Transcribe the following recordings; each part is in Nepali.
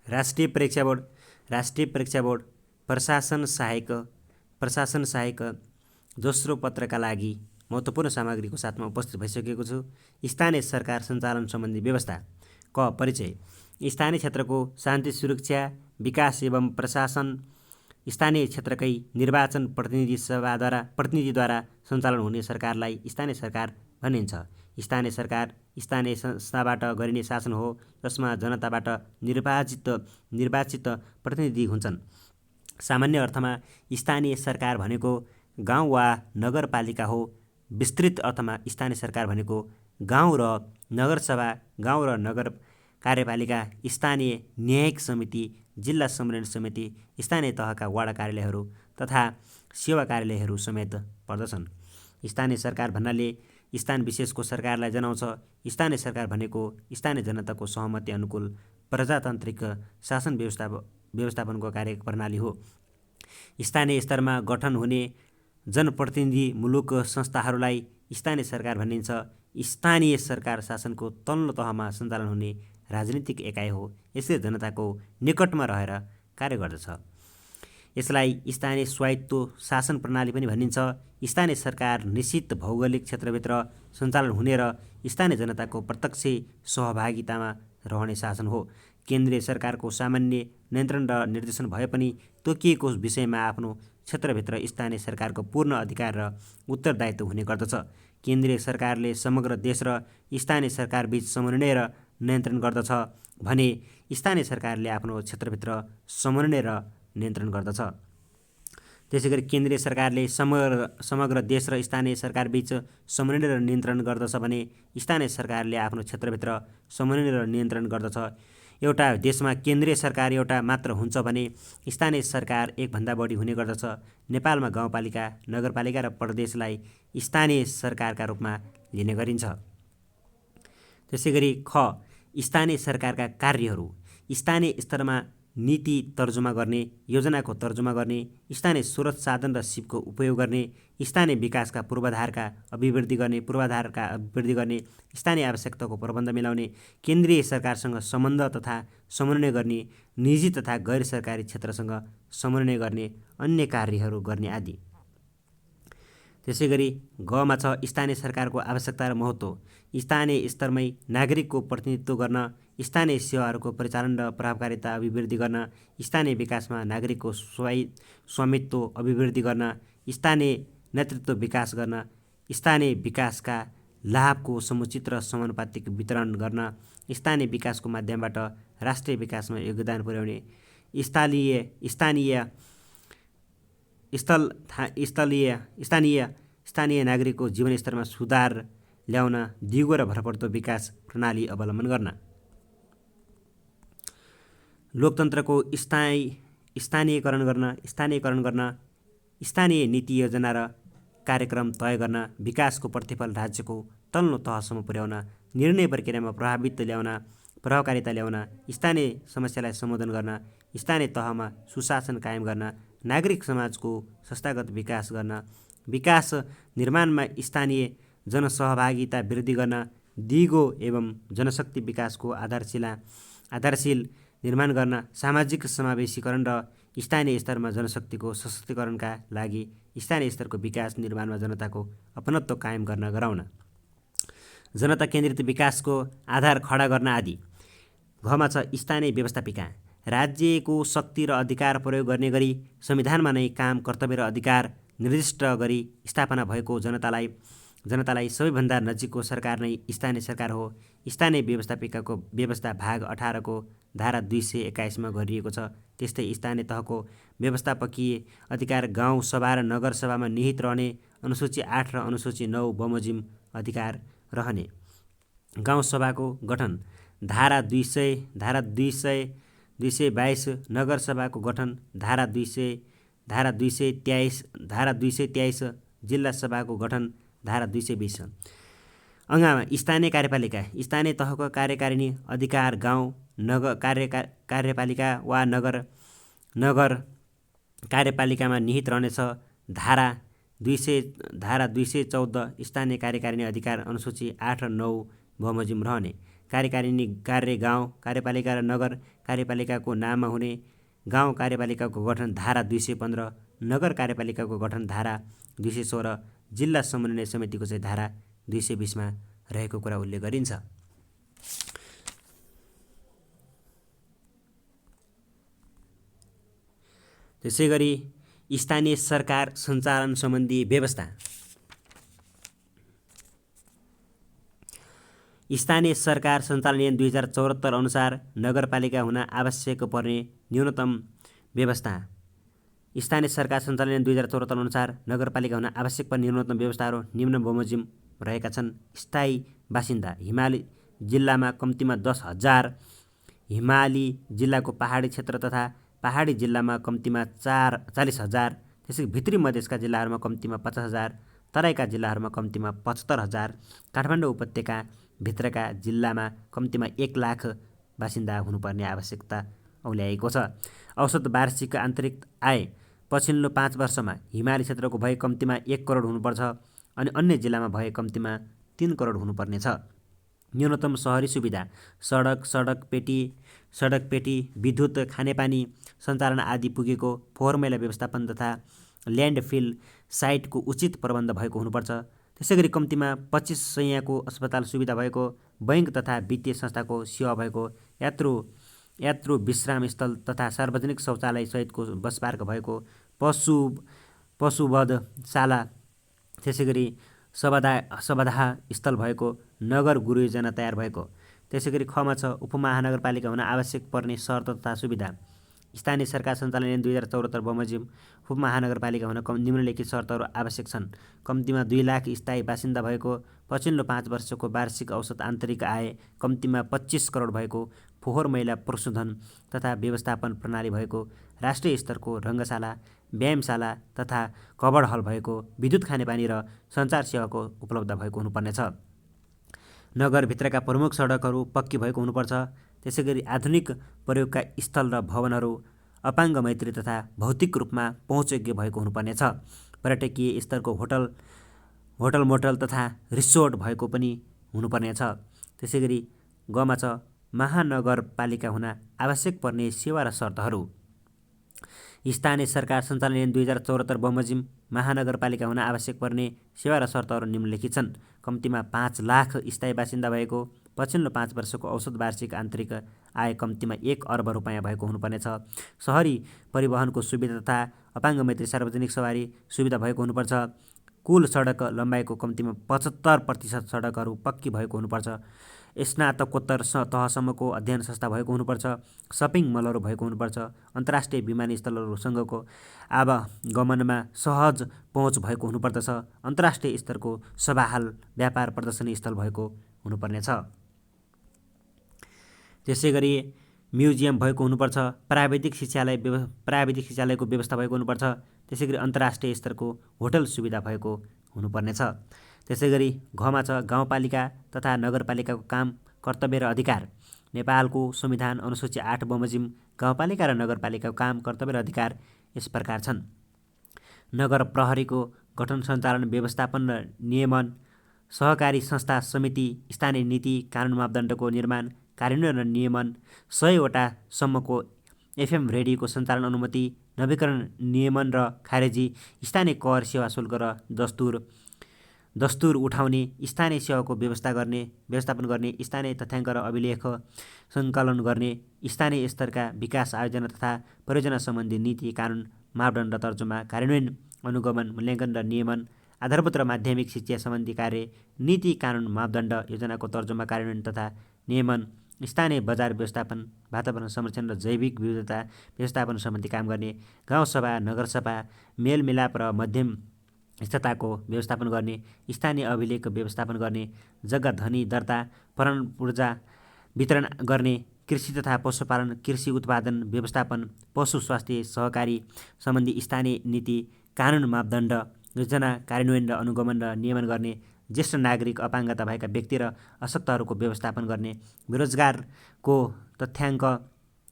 राष्ट्रिय परीक्षा बोर्ड प्रशासन सहायक दोस्रो पत्रका लागि महत्त्वपूर्ण सामग्रीको साथमा उपस्थित भइसकेको छु। स्थानीय सरकार सञ्चालन सम्बन्धी व्यवस्था। क परिचय। स्थानीय क्षेत्रको शान्ति सुरक्षा विकास एवं प्रशासन स्थानीय क्षेत्रकै निर्वाचन प्रतिनिधिद्वारा सञ्चालन हुने सरकारलाई स्थानीय सरकार भनिन्छ। स्थानीय सरकार स्थानीय संस्थाबाट गरिने शासन हो जसमा जनताबाट निर्वाचित प्रतिनिधि हुन्छन्। सामान्य अर्थमा स्थानीय सरकार भनेको गाउँ वा नगरपालिका हो। विस्तृत अर्थमा स्थानीय सरकार भनेको गाउँ र नगरसभा, गाउँ र नगर कार्यपालिका, स्थानीय न्यायिक समिति, जिल्ला समन्वय समिति, स्थानीय तहका वडा कार्यालयहरू तथा सेवा कार्यालयहरू समेत पर्दछन्। स्थानीय सरकार भन्नाले स्थान विशेषको सरकारलाई जनाउँछ। स्थानीय सरकार भनेको स्थानीय जनताको सहमति अनुकूल प्रजातान्त्रिक शासन व्यवस्थापनको कार्यप्रणाली हो। स्थानीय स्तरमा गठन हुने जनप्रतिनिधिमूलक संस्थाहरूलाई स्थानीय सरकार भनिन्छ। स्थानीय सरकार शासनको तल्लो तहमा सञ्चालन हुने राजनीतिक एकाइ हो। यसले जनताको निकटमा रहेर कार्य गर्दछ। यसलाई स्थानीय स्वायत्त शासन प्रणाली पनि भनिन्छ। स्थानीय सरकार निश्चित भौगोलिक क्षेत्रभित्र सञ्चालन हुने र स्थानीय जनताको प्रत्यक्ष सहभागितामा रहने शासन हो। केन्द्रीय सरकारको सामान्य नियन्त्रण र निर्देशन भए पनि तोकिएको विषयमा आफ्नो क्षेत्रभित्र स्थानीय सरकारको पूर्ण अधिकार र उत्तरदायित्व हुने गर्दछ। केन्द्रीय सरकारले समग्र देश र स्थानीय सरकारबीच समन्वय र नियन्त्रण गर्दछ भने स्थानीय सरकारले आफ्नो क्षेत्रभित्र समन्वय र नियन्त्रण गर्दछ। त्यसैगरी केन्द्रीय सरकारले समग्र देश र स्थानीय सरकारबीच समन्वय र नियन्त्रण गर्दछ भने स्थानीय सरकारले आफ्नो क्षेत्रभित्र समन्वय र नियन्त्रण गर्दछ। एउटा देशमा केन्द्रीय सरकार एउटा मात्र हुन्छ भने स्थानीय सरकार एकभन्दा बढी हुने गर्दछ। नेपालमा गाउँपालिका, नगरपालिका र प्रदेशलाई स्थानीय सरकारका रूपमा लिने गरिन्छ। त्यसैगरी ख स्थानीय सरकारका कार्यहरू। स्थानीय स्तरमा नीति तर्जुमा गर्ने, योजनाको तर्जुमा गर्ने, स्थानीय स्रोत साधन र सिपको उपयोग गर्ने, स्थानीय विकासका पूर्वाधारका अभिवृद्धि गर्ने, स्थानीय आवश्यकताको प्रबन्ध मिलाउने, केन्द्रीय सरकारसँग सम्बन्ध तथा समन्वय गर्ने, निजी तथा गैर सरकारी क्षेत्रसँग समन्वय गर्ने, अन्य कार्यहरू गर्ने आदि। त्यसैगरी गमा छ स्थानीय सरकारको आवश्यकता र महत्त्व। स्थानीय स्तरमै नागरिकको प्रतिनिधित्व गर्न, स्थानीय सेवाहरूको परिचालन र प्रभावकारिता अभिवृद्धि गर्न, स्थानीय विकासमा नागरिकको स्वामित्व अभिवृद्धि गर्न, स्थानीय नेतृत्व विकास गर्न, स्थानीय विकासका लाभको समुचित र समानुपातिक वितरण गर्न, स्थानीय विकासको माध्यमबाट राष्ट्रिय विकासमा योगदान पुर्याउने, स्थानीय नागरिकको जीवनस्तरमा सुधार ल्याउन दिगो र भरपर्दो विकास प्रणाली अवलम्बन गर्न। लोकतन्त्रको स्थानीयकरण गर्न, स्थानीय नीति योजना र कार्यक्रम तय गर्न, विकासको प्रतिफल राज्यको तल्लो तहसम्म पुर्याउन, निर्णय प्रक्रियामा प्रभावकारिता ल्याउन, स्थानीय समस्यालाई सम्बोधन गर्न, स्थानीय तहमा सुशासन कायम गर्न, नागरिक समाजको संस्थागत विकास गर्न, विकास निर्माणमा स्थानीय जनसहभागिता वृद्धि गर्न, दिगो एवं जनशक्ति विकासको आधारशील निर्माण गर्न, सामाजिक समावेशीकरण र स्थानीय स्तरमा जनशक्तिको सशक्तिकरणका लागि स्थानीय स्तरको विकास निर्माणमा जनताको अपनत्व कायम गराउन, जनता केन्द्रित विकासको आधार खडा गर्न आदि। घमा छ स्थानीय व्यवस्थापिका। राज्यको शक्ति र अधिकार प्रयोग गर्ने गरी संविधानमा नै काम, कर्तव्य र अधिकार निर्दिष्ट गरी स्थापना भएको जनतालाई सबैभन्दा नजिकको सरकार नै स्थानीय सरकार हो। स्थानीय व्यवस्थापिकाको व्यवस्था भाग 18 को धारा 221 मा गरिएको छ। त्यस्तै स्थानीय तहको व्यवस्थापकीय अधिकार गाउँ सभा र नगर सभामा निहित रहने अनुसूची 8 र अनुसूची 9 बमोजिम अधिकार रहने। गाउँ सभाको गठन धारा 222, नगर सभाको गठन धारा 223, जिल्ला सभाको गठन धारा 220। अङ्गमा स्थानीय कार्यपालिका। स्थानीय तहको कार्यकारिणी अधिकार गाउँ कार्यपालिका वा नगर कार्यपालिकामा निहित रहनेछ। धारा 214 स्थानीय कार्यकारिणी अधिकार अनुसूची 8 र 9 बमोजिम रहने। कार्यकारिणी कार्य गाउँ कार्यपालिका र नगर कार्यपालिकाको नाममा हुने गाउँ कार्यपालिकाको गठन धारा 215, नगर कार्यपालिकाको गठन धारा 216, जिल्ला समन्वय समितिको चाहिँ धारा 220मा रहेको कुरा उल्लेख गरिन्छ। त्यसैगरी स्थानीय सरकार सञ्चालन सम्बन्धी व्यवस्था। स्थानीय सरकार सञ्चालन ऐन 2074 अनुसार नगरपालिका हुन आवश्यक पर्ने न्यूनतम व्यवस्था। स्थानीय सरकार सञ्चालन ऐन 2074 अनुसार नगरपालिका हुन आवश्यक पर्ने न्यूनतम व्यवस्थाहरू निम्न बमोजिम रहेका छन्। स्थायी बासिन्दा हिमाली जिल्लामा कम्तीमा 10,000, हिमाली जिल्लाको पहाडी क्षेत्र तथा पहाडी जिल्लामा कम्तीमा 40,000, त्यसै भित्री मधेसका जिल्लाहरूमा कम्तीमा 50,000, तराईका जिल्लाहरूमा कम्तीमा 75,000, काठमाडौँ उपत्यका भित्रका जिल्लामा कम्तीमा 1,00,000 बासिन्दा हुनुपर्ने आवश्यकता औल्याएको छ। औसत वार्षिक आन्तरिक आय पछिल्लो 5 वर्षमा हिमाली क्षेत्रको भए कम्तीमा 1 करोड हुनुपर्छ अनि अन्य जिल्लामा भए कम्तीमा 3 करोड हुनुपर्नेछ। न्यूनतम शहरी सुविधा सडक पेटी, विद्युत, खानेपानी सञ्चालन आदि पुगेको, फोहोर मैला व्यवस्थापन तथा ल्यान्डफिल साइटको उचित प्रबन्ध भएको हुनुपर्छ। त्यसैगरी कम्तीमा 25 शैय्याको अस्पताल सुविधा भएको, बैंक तथा वित्तीय संस्थाको सेवा भएको, यात्रु विश्राम स्थल तथा सार्वजनिक शौचालय सहितको बस पार्क भएको, पशुवधशाला, त्यसैगरी सवधाह स्थल भएको, नगर गृह योजना तयार भएको। त्यसैगरी खमा छ उपमहानगरपालिका हुन आवश्यक पर्ने शर्त तथा सुविधा। स्थानीय सरकार सञ्चालन ऐन 2074 बमोजिम उपमहानगरपालिका हुन निम्नलिखित शर्तहरू आवश्यक छन्। कम्तीमा 2,00,000 स्थायी बासिन्दा भएको, पछिल्लो 5 वर्षको वार्षिक औसत आन्तरिक आय कम्तीमा 25 करोड भएको, फोहोर मैला प्रशोधन तथा व्यवस्थापन प्रणाली भएको, राष्ट्रिय स्तरको रङ्गशाला, व्यायामशाला तथा कबड हल भएको, विद्युत, खानेपानी र सञ्चार सेवाको उपलब्ध भएको हुनुपर्नेछ। नगरभित्रका प्रमुख सडकहरू पक्की भएको हुनुपर्छ। त्यसैगरी आधुनिक प्रयोगका स्थल र भवनहरू अपाङ्ग मैत्री तथा भौतिक रूपमा पहुँचयोग्य भएको हुनुपर्नेछ। पर्यटकीय स्तरको होटल मोटल तथा रिसोर्ट भएको पनि हुनुपर्नेछ। त्यसैगरी गमा छ महानगरपालिका हुन आवश्यक पर्ने सेवा र शर्तहरू। स्थानीय सरकार सञ्चालन ऐन 2074 बमोजिम महानगरपालिका हुन आवश्यक पर्ने सेवा र शर्तहरू निम्नलिखित छन्। कम्तीमा 5,00,000 स्थायी बासिन्दा भएको, पछिल्लो 5 वर्षको औसत वार्षिक आन्तरिक आय कम्तीमा 1 अर्ब रुपैयाँ भएको हुनुपर्नेछ। शहरी परिवहनको सुविधा तथा अपाङ्ग मैत्री सार्वजनिक सवारी सुविधा भएको हुनुपर्छ। कुल सडक लम्बाइको कम्तीमा 75% सडकहरू पक्की भएको हुनुपर्छ। स्नातकोत्तर तहसम्मको अध्ययन संस्था भएको हुनुपर्छ। सपिङ मलहरू भएको हुनुपर्छ। अन्तर्राष्ट्रिय विमानस्थलहरूसँगको आवागमनमा सहज पहुँच भएको हुनुपर्दछ। अन्तर्राष्ट्रिय स्तरको सभाहाल व्यापार प्रदर्शनी स्थल भएको हुनुपर्नेछ। त्यसैगरी म्युजियम भएको हुनुपर्छ। प्राविधिक शिक्षालयको व्यवस्था भएको हुनुपर्छ। त्यसैगरी अन्तर्राष्ट्रिय स्तरको होटल सुविधा भएको हुनुपर्नेछ। त्यसैगरी घमा छ गाउँपालिका तथा नगरपालिकाको काम, कर्तव्य र अधिकार। नेपालको संविधान अनुसूची 8 बमोजिम गाउँपालिका र नगरपालिकाको काम, कर्तव्य र अधिकार यस प्रकार छन्। नगर प्रहरीको गठन, सञ्चालन, व्यवस्थापन र नियमन, सहकारी संस्था समिति, स्थानीय नीति कानुन मापदण्डको निर्माण, कार्यान्वयन र नियमन, 100 सम्मको एफएम रेडियोको सञ्चालन अनुमति, नवीकरण, नियमन र खारेजी, स्थानीय कर, सेवा शुल्क र दस्तुर उठाउने, स्थानीय सेवाको व्यवस्थापन गर्ने, स्थानीय तथ्याङ्क र अभिलेख सङ्कलन गर्ने, स्थानीय स्तरका विकास आयोजना तथा परियोजना सम्बन्धी नीति कानुन मापदण्ड तर्जुमा, कार्यान्वयन, अनुगमन, मूल्याङ्कन र नियमन, आधारभूत र माध्यमिक शिक्षा सम्बन्धी कार्य, नीति कानुन मापदण्ड योजनाको तर्जुमा, कार्यान्वयन तथा नियमन, स्थानीय बजार व्यवस्थापन, वातावरण संरक्षण र जैविक विविधता व्यवस्थापन सम्बन्धी काम गर्ने, गाउँसभा, नगरसभा, मेलमिलाप र मध्यम स्थताको व्यवस्थापन गर्ने, स्थानीय अभिलेख व्यवस्थापन गर्ने, जग्गा धनी दर्ता, पूर्जा वितरण गर्ने, कृषि तथा पशुपालन, कृषि उत्पादन व्यवस्थापन, पशु स्वास्थ्य सहकारी सम्बन्धी स्थानीय नीति कानुन मापदण्ड योजना कार्यान्वयन र अनुगमन र नियमन गर्ने, ज्येष्ठ नागरिक, अपाङ्गता भएका व्यक्ति र अशक्तहरूको व्यवस्थापन गर्ने, बेरोजगारको तथ्याङ्क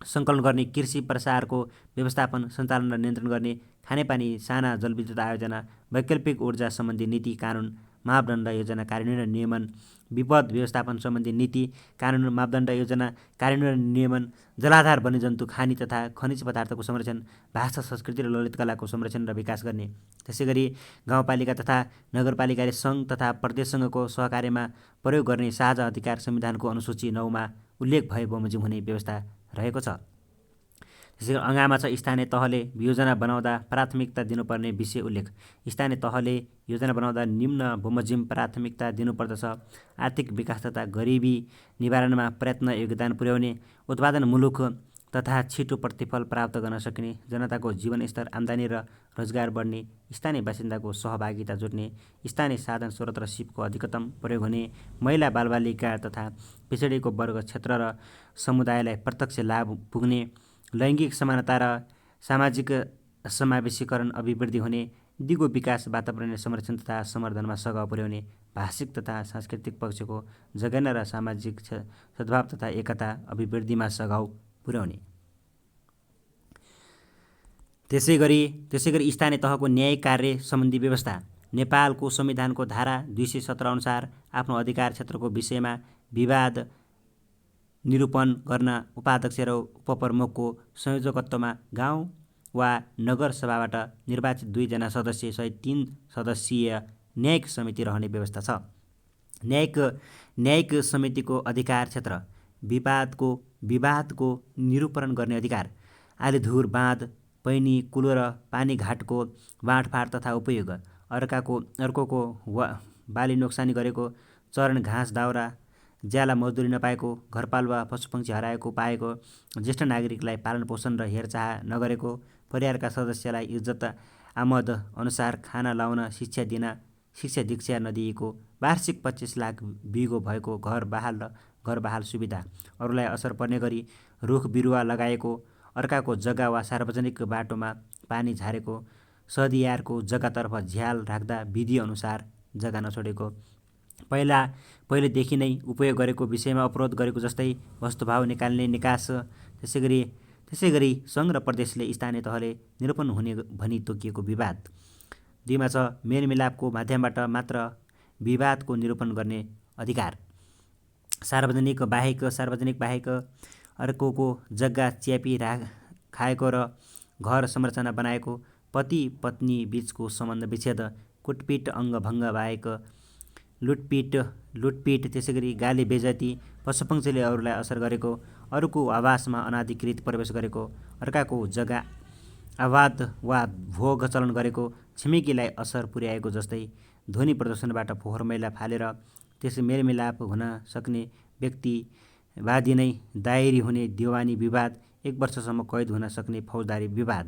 सङ्कलन गर्ने, कृषि प्रसारको व्यवस्थापन, सञ्चालन र नियन्त्रण गर्ने, खानेपानी, साना जलविद्युत आयोजना, वैकल्पिक ऊर्जा सम्बन्धी नीति कानुन मापदण्ड योजना कार्यान्वयन नियमन, विपद व्यवस्थापन सम्बन्धी नीति कानुन, मापदण्ड योजना कार्यान्वयन नियमन, जलाधार वन्यजन्तु खानी तथा खनिज पदार्थको संरक्षण, भाषा संस्कृति र ललित कलाको संरक्षण र विकास गर्ने। त्यसैगरी गाउँपालिका तथा नगरपालिकाले सङ्घ तथा प्रदेशसँगको सहकार्यमा प्रयोग गर्ने साझा अधिकार संविधानको अनुसूची 9 मा उल्लेख भए बमोजिम हुने व्यवस्था रहेको छ। त्यसै गरी अङ्गामा छ स्थानीय तहले योजना बनाउँदा प्राथमिकता दिनुपर्ने विषय उल्लेख। स्थानीय तहले योजना बनाउँदा निम्न बमोजिम प्राथमिकता दिनुपर्दछ: आर्थिक विकास तथा गरिबी निवारणमा प्रयत्न योगदान पुर्याउने, उत्पादनमूलक तथा छिटो प्रतिफल प्राप्त गर्न सकिने, जनताको जीवनस्तर, आम्दानी र रोजगार बढ्ने, स्थानीय बासिन्दाको सहभागिता जुट्ने, स्थानीय साधन स्रोत र सिपको अधिकतम प्रयोग हुने, महिला बालबालिका तथा पिछडिएको वर्ग क्षेत्र र समुदायलाई प्रत्यक्ष लाभ पुग्ने, लैङ्गिक समानता र सामाजिक समावेशीकरण अभिवृद्धि हुने, दिगो विकास, वातावरणीय संरक्षण तथा सम्वर्धनमा सघाउ पुर्याउने, भाषिक तथा सांस्कृतिक पक्षको जगेर्ना र सामाजिक सद्भाव तथा एकता अभिवृद्धिमा सघाउ पुर्याउने। त्यसैगरी स्थानीय तहको न्यायिक कार्य सम्बन्धी व्यवस्था। नेपालको संविधानको धारा 217 अनुसार आफ्नो अधिकार क्षेत्रको विषयमा विवाद निरूपण गर्न उपाध्यक्ष र उपप्रमुखको संयोजकत्वमा गाउँ वा नगर सभाबाट निर्वाचित 2 जना सदस्य सहित 3 सदस्यीय न्यायिक समिति रहने व्यवस्था छ। न्यायिक समितिको अधिकार क्षेत्र: विवादको निरूपण गर्ने अधिकार, आलीधुर बाँध, पैनी, कुलो र पानीघाटको बाँडफाँड तथा उपयोग, अर्कोको बाली नोक्सानी गरेको, चरण घाँस दाउरा, ज्याला मजदुरी नपाएको, घरपालुवा पशुपक्षी हराएको पाएको, ज्येष्ठ नागरिकलाई पालन पोषण र हेरचाह नगरेको, परिवारका सदस्यलाई इज्जत आमद अनुसार खाना लाउन, शिक्षा दिन, शिक्षा दीक्षा नदिएको, वार्षिक 25 लाख बिघो भएको घर बहाल सुविधा, अरूलाई असर पर्ने गरी रुख बिरुवा लगाएको, अर्काको जग्गा वा सार्वजनिक बाटोमा पानी झारेको, सदियारको जग्गातर्फ झ्याल राख्दा विधि अनुसार जग्गा नछोडेको, पहिलेदेखि नै उपयोग गरेको विषयमा अपरोध गरेको जस्तै वस्तुभाव निकाल्ने निकास। त्यसैगरी सङ्घ र प्रदेशले स्थानीय तहले निरूपण हुने भनी तोकिएको विवाद। 2 मा छ मेलमिलापको माध्यमबाट मात्र विवादको निरूपण गर्ने अधिकार। सार्वजनिक बाहेक अर्कोको जग्गा च्यापी खाएको र घर संरचना बनाएको, पति पत्नी बीचको सम्बन्ध विच्छेद, कुटपिट, अङ्गभङ्ग बाहेक लुटपिट, त्यसैगरी गाली बेइज्जती, पशुपक्षीले अरूलाई असर गरेको, अरूको आवासमा अनाधिकृत प्रवेश गरेको, अर्काको जग्गा अबाध वा भोग चलन गरेको, छिमेकीलाई असर पुर्याएको जस्तै ध्वनि प्रदूषणबाट फोहोर मैला फालेर त्यस मेलमिलाप हुन सक्ने व्यक्तिवादी नै दायरी हुने दिवानी विवाद, 1 वर्षसम्म कैद हुन सक्ने फौजदारी विवाद।